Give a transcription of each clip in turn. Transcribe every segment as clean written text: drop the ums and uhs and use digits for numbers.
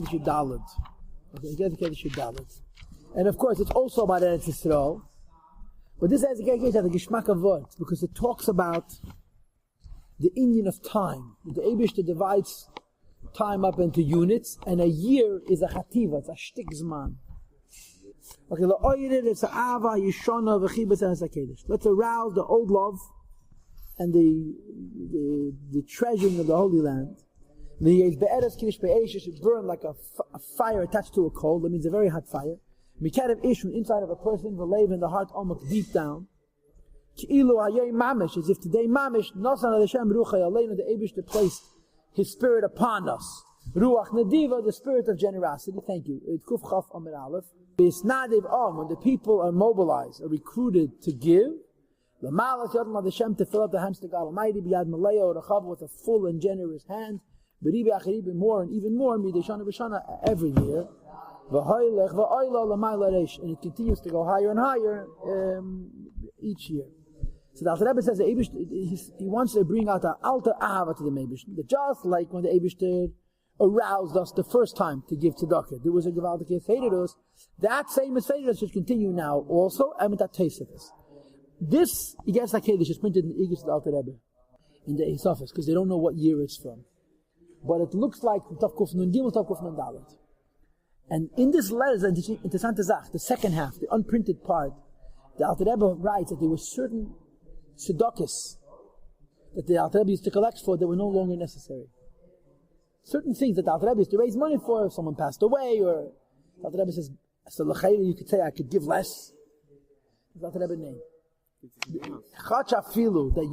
Kedesh Yudalad. Okay, Kedesh Yudalad. And of course, it's also about Eretz Yisrael. But this has a Geschmack of words, because it talks about the Indian of time. The Eibishter divides time up into units, and a year is a chativa, it's a shtik zman. Okay, it's a ava, yishona, v'chibas, and it's a kedesh. Let's arouse the old love and the treasuring of the Holy Land. The be'eres kiddush be'esh should burn like a fire attached to a coal. That means a very hot fire. Mikarev ish from inside of a person, v'leiv in the heart, almost deep down. Ki'ilu hayei mamish, as if today mamish, nosan al-Hashem ruchai aleinu, the Eibishter placed His Spirit upon us. Ruach nadiva, the spirit of generosity. Thank you. Kuf chaf amir aleph. Bisnadiv when the people are mobilized, are recruited to give. The Malach Yodam Hashem to fill up the hands to God Almighty, Biyad Malaya or Rachav with a full and generous hand. Beribi Acharibi more and even more, Mideshana B'Shana every year. V'hoylech v'oyla l'mayla reish, and it continues to go higher and higher each year. So the Alter Rebbe says that he wants to bring out an alter ahava to the Eibishter. Just like when the Eibishter aroused us the first time to give tzedakah, there was a gewaltige feiderus. That same feiderus should continue now also. I mean that Tosefos. This Igaz HaKedesh is printed in the Igaz of the Alter Rebbe in the Esofis, because they don't know what year it's from. But it looks like Tav Kuf Nun Gimel, Tav Kuf Nun Dalet. And in this letter, Interessante Zach, the second half, the unprinted part, the Alter Rebbe writes that there were certain tzedakahs that the Alter Rebbe used to collect for that were no longer necessary. Certain things that the Alter Rebbe used to raise money for, if someone passed away, or the Alter Rebbe says, so you could say I could give less. The Alter Rebbe name. Chachafilu, that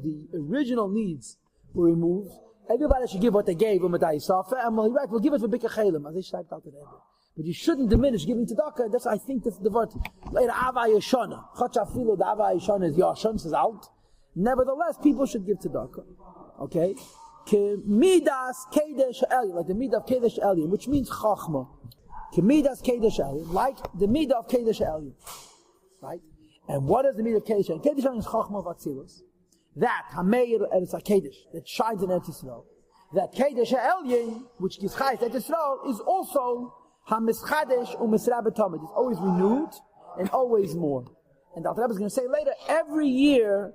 the original needs were removed. Everybody should give what they gave, and we'll give it for Bika Chelim, as they shouted out to the Rebbe. But you shouldn't diminish giving tzedakah. That's, I think, that's the word. Later, Ava Yeshana. Chachafilu, the Ava Yeshana is Yashon, says out. Nevertheless, people should give tzedakah. Okay? Midas Kedesh Elyon, like the Midah of Kedesh Elyon, which means Chachma. Midas Kedesh Elyon, like the Midah of Kedesh Elyon. Right? And what is the Midah of Kedesh Elyon? Kedesh Elyon is Chachma of Atzilus. That, Hameir Eretz HaKedesh, that shines in Eretz Yisrael. That Kedesh Elyon, which gives Chayes Eretz Yisrael, is also HaMischadesh u'Misrabet Tamid. It's always renewed and always more. And the Alter Rebbe is going to say later, every year,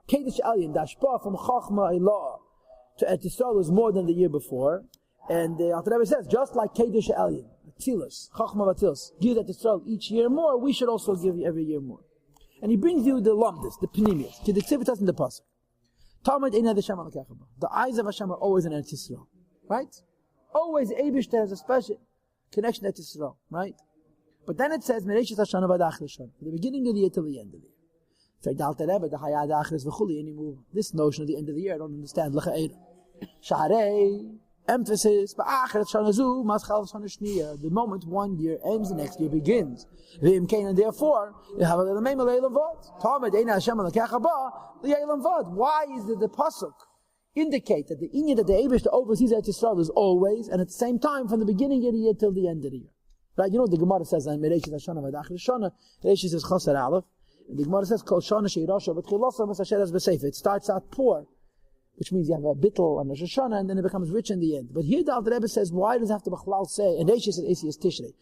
Kedesh Elyon, the Ashpah from Chachma Elah to Eretz Yisrael is more than the year before. And the Alter Rebbe says, just like Kedesh Elyon, Atzilus, Chachma Atzilus, give Eretz Yisrael each year more, we should also give every year more. And he brings you the lumdis, the pnimius, to the tzivitas and the pasuk. The eyes of Hashem are always in Eretz Yisrael, right? Always Eibishter has a special connection to Eretz Yisrael, right? But then it says, from the beginning of the year till the end of the year. This notion of the end of the year, I don't understand. Emphasis, the moment one year ends, the next year begins. And therefore, you have a little why is the pasuk indicate that the inyan that the Eibishter oversees Eretz Yisrael is always, and at the same time, from the beginning of the year till the end of the year? Right? You know what the Gemara says, Reishis says Chasar Aleph, and the Gemara says, Kol Shana Sheirasha, but Chilasa Masasheres B'Seif. It starts out poor, which means you have a bittul and a shoshana, and then it becomes rich in the end. But here the Alter Rebbe says, why does it have to Bechlal say, and Reishi said Eisi is Tishrei?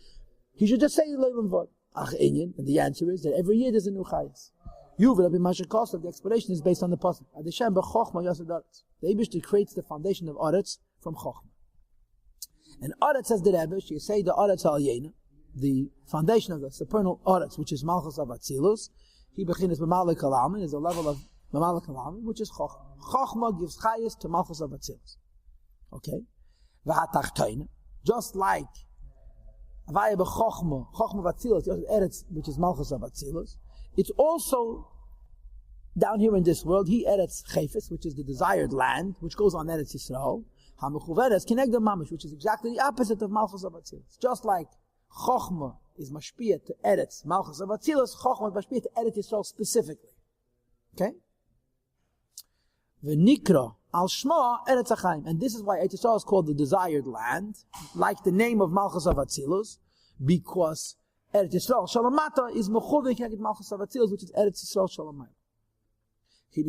He should just say Leilim Vod. Ach Inyan, and the answer is that every year there's a new Chayas. Yuvel Rabbi Masha Kosav, the explanation is based on the pasuk. Adeshem b'chochma yasad aretz. The Eibishter creates the foundation of aretz from chochma. And aretz, says the Rebbe, she say the aretz al yena, the foundation of the supernal aretz, which is malchus of atzilus. He bechinas b'malek alamin, is a level of b'malek alamin, which is chochma. Chochma gives chayas to malchus of atzilus. Okay? V'hatachtoina, just like avaya b'chochma, chochma of atzilus, eretz, which is malchus of atzilus. It's also down here in this world, he eretz chayfis, which is the desired land, which goes on Eretz Yisrael. Hamechuveres kinegda mamish, which is exactly the opposite of malchus of atzilus. Just like chochma is mashpiyah to eretz malchus of atzilus, chochma is mashpiyah to Eretz Yisrael specifically. Okay? V'nikra al shma eretz achayim, and this is why Eretz Yisrael is called the desired land, like the name of malchus of atzilus, because Eretz Yisrael Shalamata is Mechuvah Keged Malchus of Atzilus, which is Eretz Yisrael Shalamata. The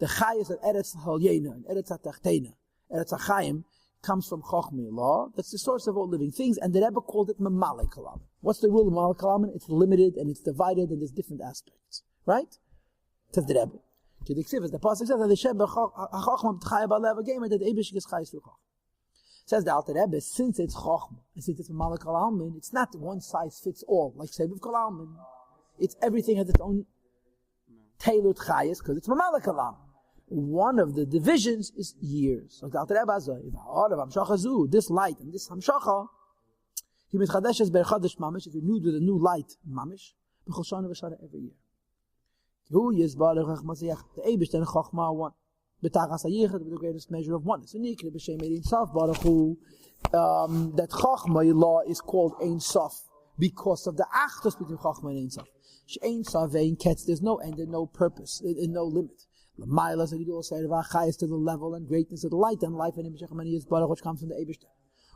Chayas of Eretz Halyena and Eretz Hatachtena, Eretz HaChaim, comes from Chochmah law. That's the source of all living things, and the Rebbe called it Mamale Kalaman. What's the rule of Mamale Kalaman? It's limited and it's divided and there's different aspects. Right? Says the Rebbe. The Pasuk says that the Shem HaChochmah B'chaya Ba'alev HaGemer, that the Eibush gets Chayis through Chochmah. Says the Alter Rebbe, since it's Chochmah, and since it's Mamale Kalaman, it's not one size fits all, like Seviv Kalaman. It's everything has its own tailored Chayis, because it's Mamale Kalaman. One of the divisions is years. Like the Alter Rebbe says, this light and this Hamshacha, he mitchadeshes berchadash mamish, if you're new to the new light, mamish, b'chol shana v'shana every year. Hu yizbarech chachmasiyach, the Eibush then chachma one. B'tachas hayichad, with the greatest measure of oneness. Unikre b'shem Ein Sof Baruch Hu, that chachma law is called Ein Sof, because of the achdus between chachma and Ein Sof. Ein Sof vein ketz, there's no end and no purpose, and no limit. The milas that you all say about highest to the level and greatness of the light and life and image of many is Baruch, which comes from the Eibush.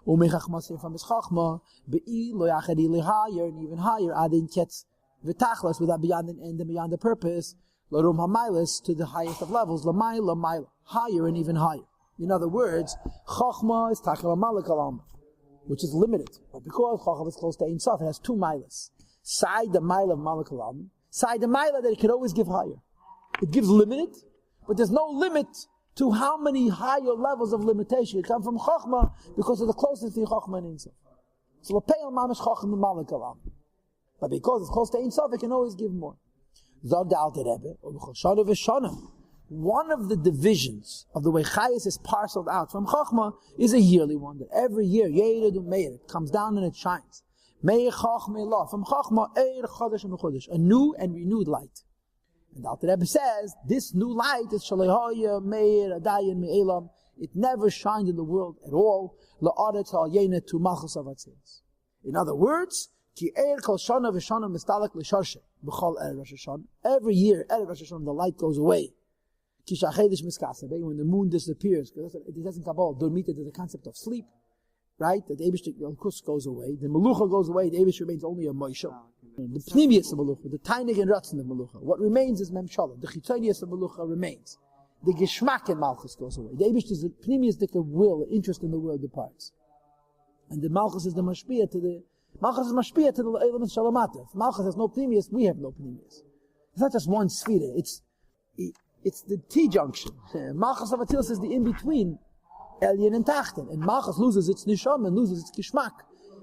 Umechachmas from his chachma, be'i lo yachadi higher and even higher. Adin ketz v'tachlas, without beyond an end and beyond the purpose. Larum hamilas, to the highest of levels. Lamaila, higher and even higher. In other words, chachma is tachel malak alam, which is limited. But because chachma is close to Ein Sof, it has two milas. Side the mile of malak alam, side the mila that it can always give higher. It gives limited, but there's no limit to how many higher levels of limitation it comes from Chochmah because of the closeness to Chochmah and Ein Sof. So L'peil mamish Chochmah Malak Alam. But because it's close to Ein Sof, it can always give more. Zog the Alter Rebbe, Shana v'Shana. One of the divisions of the way Chayis is parceled out from Chochmah is a yearly one, that every year, Yered u'Meir, it comes down and it shines. Meir Chochmah Elah, from Chochmah, Eir Chodesh and Chodesh, a new and renewed light. And the Alter Rebbe says, this new light is Shalehoya Meir Adayin Me'elam. It never shined in the world at all. La'aretz ha'yena to Malchus of Atzilus. In other words, Ki Eir Kol Shana V'Shana Mistalek L'Sharshe B'chol Erev Rosh Hashanah. Every year, Erev Rosh Hashanah, the light goes away. Ki Shachedish Miskaseh, when the moon disappears, because it doesn't Kabbalah, Dormita, there's the concept of sleep, right? That the Eibush, of course, goes away. The Melucha goes away, the Eibush remains only a Moshe. The Pnimius of Melucha, the Tainig and Ratzin of Melucha. What remains is Memshalah. The Chitonius of Melucha remains. The Geshmak in Malchus goes away. The Eibush is the Pnimius, the will, the interest in the world departs. And the Malchus is the Mashpiyah to the Eilam and Shalamata. If Malchus has no Pnimius, we have no Pnimius. It's not just one sphere. It's the T-junction. Malchus of Atilus is the in-between Elyon and Tachten. And Malchus loses its Nisham and loses its Geshmak.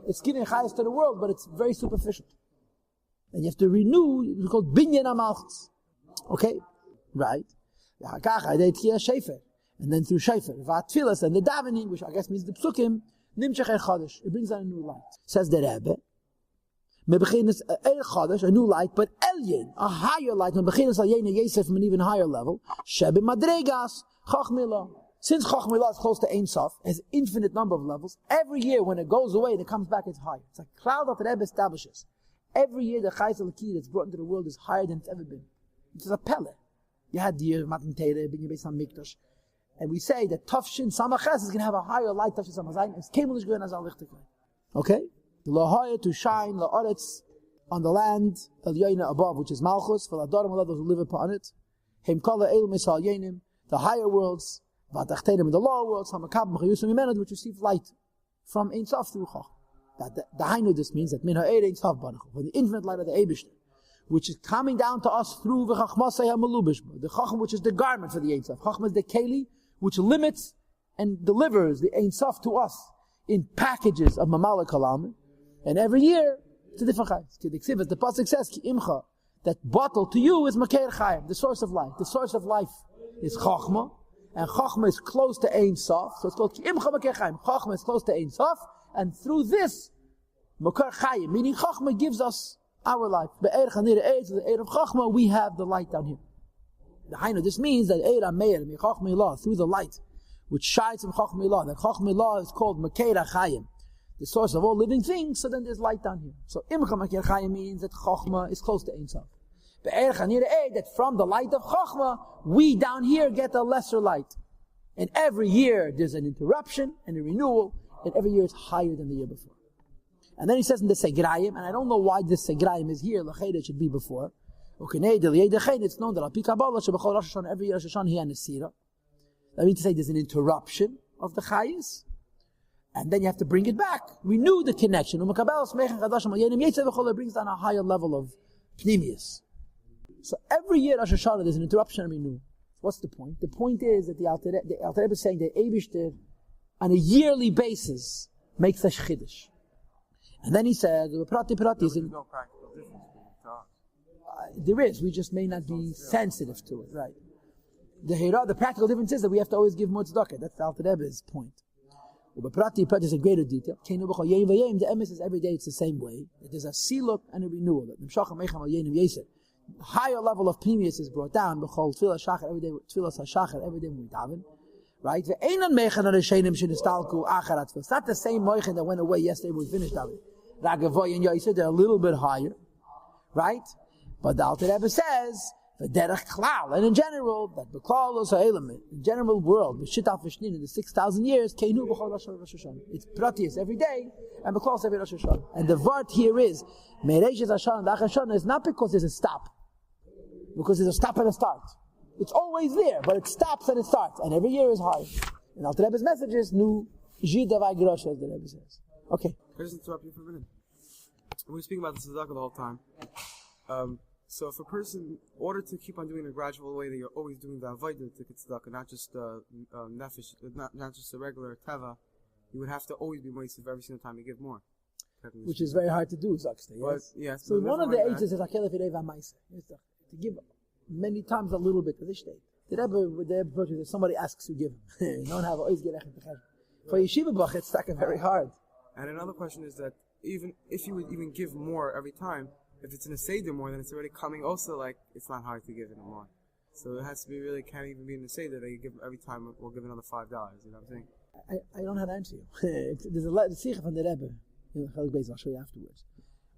It's giving Chayas to the world, but it's very superficial. And you have to renew, it's called Binyan HaMalchus. Okay? Right? And then through Shefer, Vatfilas, and the davening, which I guess means the Psukim, Nimshech Chodesh. It brings out a new light. Says the Rebbe, Mebechinas Chodesh, a new light, but Elyon, a higher light, Mebechinas Alyena Yosef from an even higher level, Shebe Madregas, Chochmila. Since Chochmila is close to Ein Sof, has infinite number of levels, every year when it goes away and it comes back, it's higher. It's a cloud that the Rebbe establishes. Every year the Chayes Elokiyah that's brought into the world is higher than it's ever been. It's a pele. You had the year of Matan Torah, Ben Yebei Sam Mikdash. And we say that Tafshin Samaches is going to have a higher light, Tafshin Samazayin, it's Kemelish Goyen Azal Lichtikay. Okay? The Lahaya to shine, La'aretz, on the land, Elyoina above, which is Malchus, for La'adarim, those who live upon it. Heimkala Eil Misal Yenim, the higher worlds, Vatachtenim in the lower worlds, Hamakab, Mechayusam Yimenad, which receive light from Ein Sof through Chach. The Hainu, this means that Min Ha'er Ein Sof Baruch, for the infinite light of the Eibush, which is coming down to us through the Chachmasei HaMelubish, the Chacham, which is the garment for the Ein Sof. Chacham is the Keli, which limits and delivers the Ein Sof to us in packages of Mamala Kalam, and every year it's a different Chayim. The Pasuk says, Ki Imcha, that bottle to you is Makeir Chayim, the source of life. The source of life is Chachma, and Chachma is close to Ein Sof, so it's called Ki Imcha Makeir Chayim. Chachma is close to Ein Sof, and through this, Makar Chayim, meaning Chachma gives us our life. Be'er Chanir Eid, the Eid of Chachma, we have the light down here. The Hainu, this means that Eid HaMeir, Chachma Ilah, through the light, which shines from Chachma Ilah, that Chachma Ilah is called Makar Chayim, the source of all living things, so then there's light down here. So Imcha Makar Chayim means that Chachma is close to Ein Sof. Be'er Chanir Eid, that from the light of Chachma, we down here get a lesser light. And every year there's an interruption and a renewal, and every year it's higher than the year before. And then he says in the Segrayim, and I don't know why this Segrayim is here, L'chayda it should be before. It's known that Al Pi Kabbalah, every year Rosh Hashanah he and Nesira. That means to say there's an interruption of the chayis, and then you have to bring it back. Renew the connection. It brings down a higher level of pnimius. So every year Rosh Hashanah there's an interruption and renewal. What's the point? The point is that the Alter Rebbe is saying that Eibishter, on a yearly basis, makes a chiddush. And then he says, there's no practical difference between the there is, we just may not be sensitive to it, right? The practical difference is that we have to always give more tzedakah. That's the Alter Rebbe's point. But is a greater detail. The emes is every day it's the same way. There's a siluk and a renewal. Higher level of pnimius is brought down. Every day, every day we daven. Right? It's not the same moichin that went away yesterday when we finished daven. Ragavoy and Yossi, they're a little bit higher. Right? But the Alter Rebbe says, and in general, that in general world, in the 6,000 years, it's pratius every day, and Beklal every Rosh Hashanah. And the vart here is, is not because there's a stop, because there's a stop and a start. It's always there, but it stops and it starts, and every year is higher. And Alter Rebbe's message is, nu jidavai grosh, as the Rebbe says. Okay. Can I just interrupt you for a minute? We were speaking about the tzedakah the whole time. So if a person, in order to keep on doing a gradual way that you're always doing the avodah to get tzedakah, not just nefesh, not just a regular teva, you would have to always be moisev every single time you give more. Which is very hard to do, Zakste, yes? Yes. So one of the ages is to give many times a little bit to this state. The Rebbe approach is if somebody asks you give him. You don't have always get for yeshiva bach, it's very hard. And another question is that even if you would even give more every time, if it's in a Seder more, then it's already coming also, like, it's not hard to give anymore. So it has to be really, can't even be in the Seder that you give every time, we'll give another $5, you know what I'm saying? I don't have to answer you. There's a sikha from the Rebbe, I'll show you afterwards,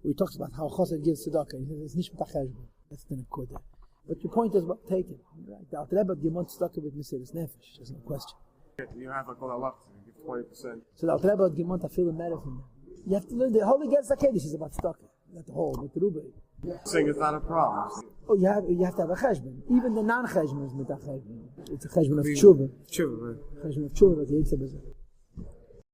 where he talks about how Chosed gives tzedakah. He says, it's nicht b'tacheshbon. That's the Nekodah. But your point is, well, take it. Right? The Alter Rebbe gives tzedakah with Mesiras Nefesh, there's no question. You have like all that left, you give 20%. So the Alter Rebbe gives tefillah matter from them. You have to learn the Holy Gets Zakedesh is about tzedakah. Not the whole, but the Rubai. Saying it's not a problem. Oh, you have to have a cheshbon. Even the non-cheshbon is mit a cheshbon. It's a cheshbon of tshuva. Tshuva, right? Cheshbon of tshuva, like the Yitzhak.